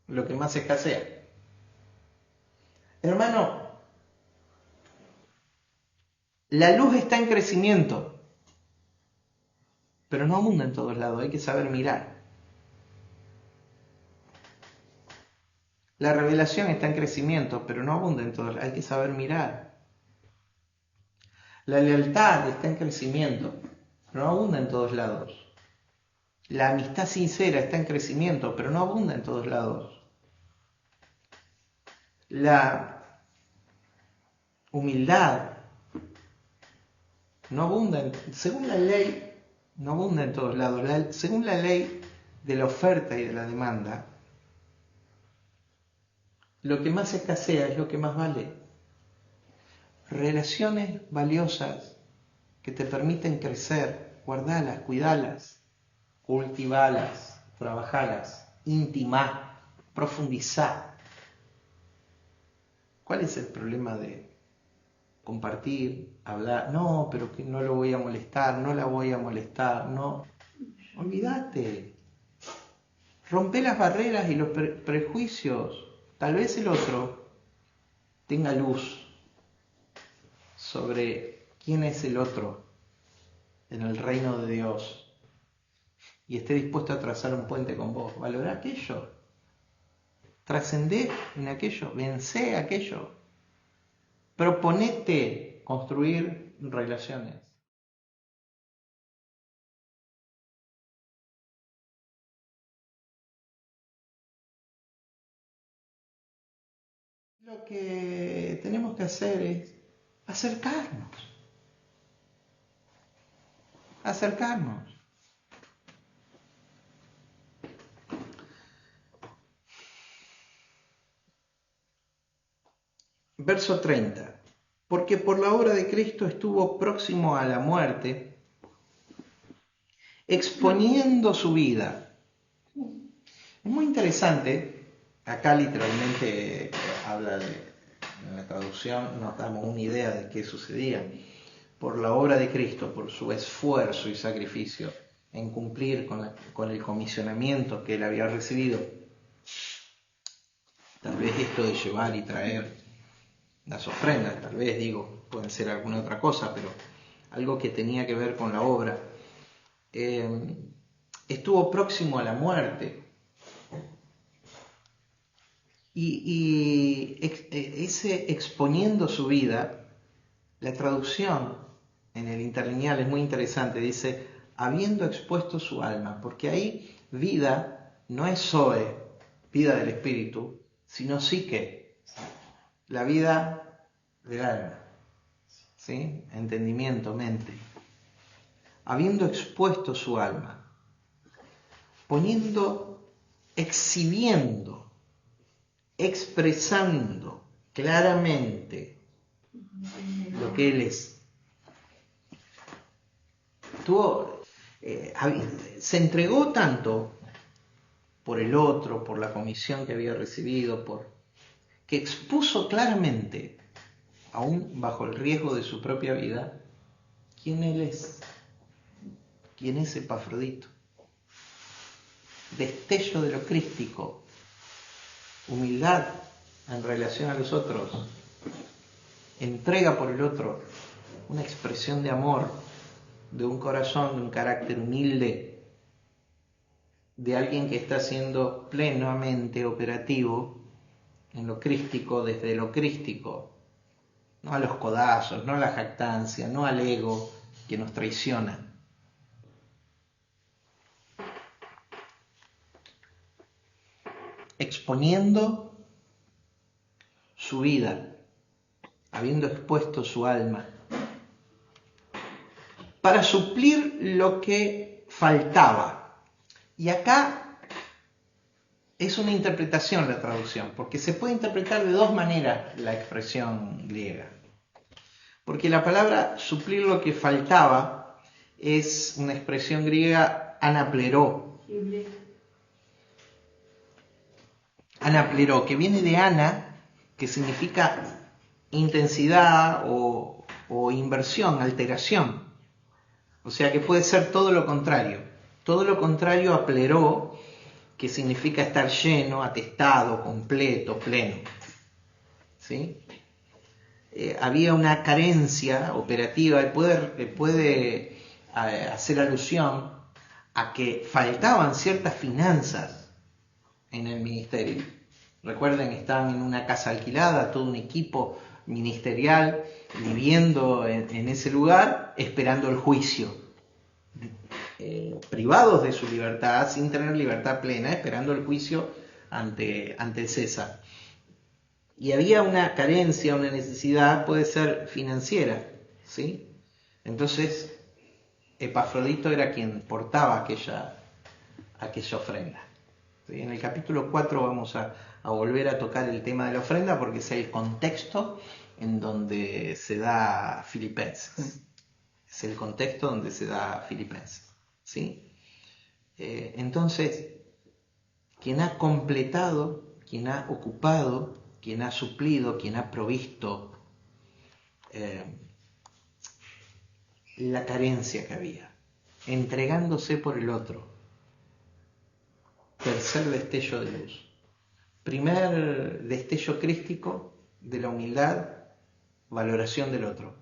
Lo que más escasea. Hermano, la luz está en crecimiento, pero no abunda en todos lados, hay que saber mirar. La revelación está en crecimiento, pero no abunda en todos lados, hay que saber mirar. La lealtad está en crecimiento, pero no abunda en todos lados. La amistad sincera está en crecimiento, pero no abunda en todos lados. La humildad no abunda, según la ley, no abunda en todos lados. Según la ley de la oferta y de la demanda, lo que más escasea es lo que más vale. Relaciones valiosas que te permiten crecer, guardalas, cuidalas, cultivalas, trabajalas, intimar, profundizar. ¿Cuál es el problema de compartir, hablar? No, pero que no lo voy a molestar, no la voy a molestar, no. Olvídate. Rompe las barreras y los prejuicios. Tal vez el otro tenga luz sobre quién es el otro en el reino de Dios y esté dispuesto a trazar un puente con vos. Valorá aquello. Trascendé en aquello. Vencé aquello. Proponete construir relaciones. Lo que tenemos que hacer es acercarnos. Verso 30. Porque por la obra de Cristo estuvo próximo a la muerte, exponiendo su vida. Es muy interesante. Acá literalmente habla en la traducción nos damos una idea de qué sucedía. Por la obra de Cristo, por su esfuerzo y sacrificio en cumplir con el comisionamiento que él había recibido. Tal vez esto de llevar y traer las ofrendas, tal vez pueden ser alguna otra cosa, pero algo que tenía que ver con la obra. Estuvo próximo a la muerte. Y ese exponiendo su vida, la traducción en el interlineal es muy interesante, dice, habiendo expuesto su alma, porque ahí vida no es zoe, vida del espíritu, sino psique, la vida del alma, ¿sí? Entendimiento, mente. Habiendo expuesto su alma, exhibiendo, expresando claramente lo que él es. Se entregó tanto por el otro, por la comisión que había recibido, que expuso claramente, aún bajo el riesgo de su propia vida, quién él es, quién es Epafrodito. Destello de lo crístico, humildad en relación a los otros, entrega por el otro, una expresión de amor, de un corazón, de un carácter humilde, de alguien que está siendo plenamente operativo en lo crístico, desde lo crístico, no a los codazos, no a la jactancia, no al ego que nos traiciona. Exponiendo su vida, habiendo expuesto su alma, para suplir lo que faltaba. Y acá es una interpretación la traducción, porque se puede interpretar de dos maneras la expresión griega. Porque la palabra suplir lo que faltaba es una expresión griega anapleró. Anapleró, que viene de ana, que significa intensidad o inversión, alteración. O sea que puede ser todo lo contrario. Todo lo contrario a pleró, que significa estar lleno, atestado, completo, pleno. ¿Sí? Había una carencia operativa, puede hacer alusión a que faltaban ciertas finanzas en el ministerio. Recuerden, estaban en una casa alquilada, todo un equipo ministerial viviendo en ese lugar, esperando el juicio, privados de su libertad, sin tener libertad plena, esperando el juicio ante César. Y había una carencia, una necesidad, puede ser financiera, ¿sí? Entonces, Epafrodito era quien portaba aquella ofrenda. ¿Sí? En el capítulo 4 vamos a volver a tocar el tema de la ofrenda, porque es el contexto en donde se da Filipenses. Es el contexto donde se da Filipenses. ¿Sí? Entonces, quien ha completado, quien ha ocupado, quien ha suplido, quien ha provisto la carencia que había, entregándose por el otro. Tercer destello de luz. Primer destello crístico de la humildad, valoración del otro.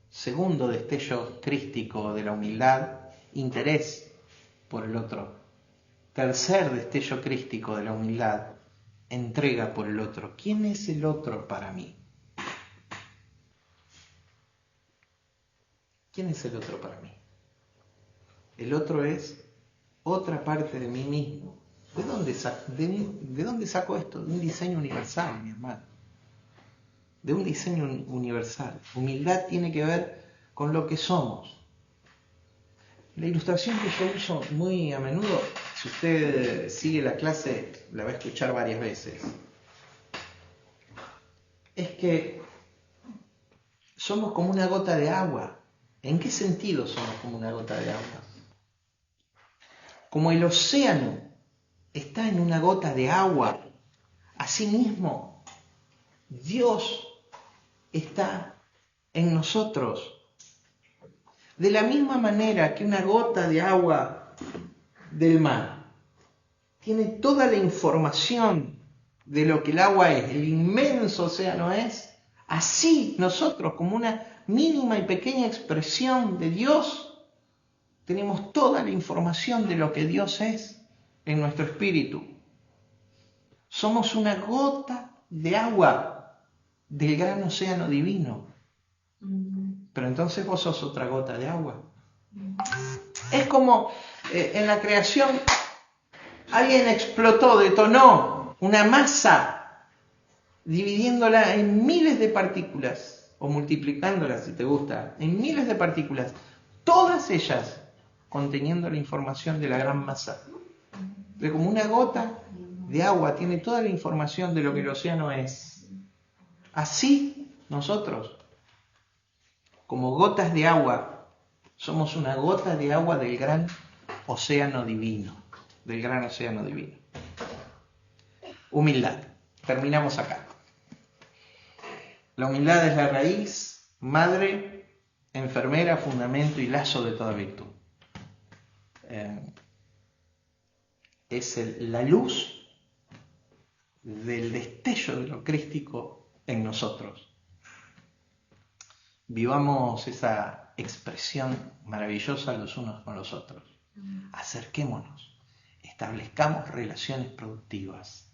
Segundo destello crístico de la humildad, interés por el otro. Tercer destello crístico de la humildad, entrega por el otro. ¿Quién es el otro para mí? ¿Quién es el otro para mí? El otro es otra parte de mí mismo. ¿De dónde saco esto? De un diseño universal, mi hermano. De un diseño universal. Humildad tiene que ver con lo que somos. La ilustración que yo uso muy a menudo, si usted sigue la clase, la va a escuchar varias veces, es que somos como una gota de agua. ¿En qué sentido somos como una gota de agua? Como el océano está en una gota de agua, asimismo, Dios está en nosotros. De la misma manera que una gota de agua del mar tiene toda la información de lo que el agua es, el inmenso océano es, así nosotros, como una mínima y pequeña expresión de Dios, tenemos toda la información de lo que Dios es en nuestro espíritu. Somos una gota de agua del gran océano divino. Pero entonces vos sos otra gota de agua. Es como en la creación alguien explotó, detonó una masa, dividiéndola en miles de partículas, o multiplicándola si te gusta, en miles de partículas, todas ellas conteniendo la información de la gran masa. Pero como una gota de agua tiene toda la información de lo que el océano es, así nosotros, como gotas de agua, somos una gota de agua del gran océano divino. Del gran océano divino. Humildad. Terminamos acá. La humildad es la raíz, madre, enfermera, fundamento y lazo de toda virtud. Es la luz del destello de lo crístico en nosotros. Vivamos esa expresión maravillosa los unos con los otros. Acerquémonos, establezcamos relaciones productivas.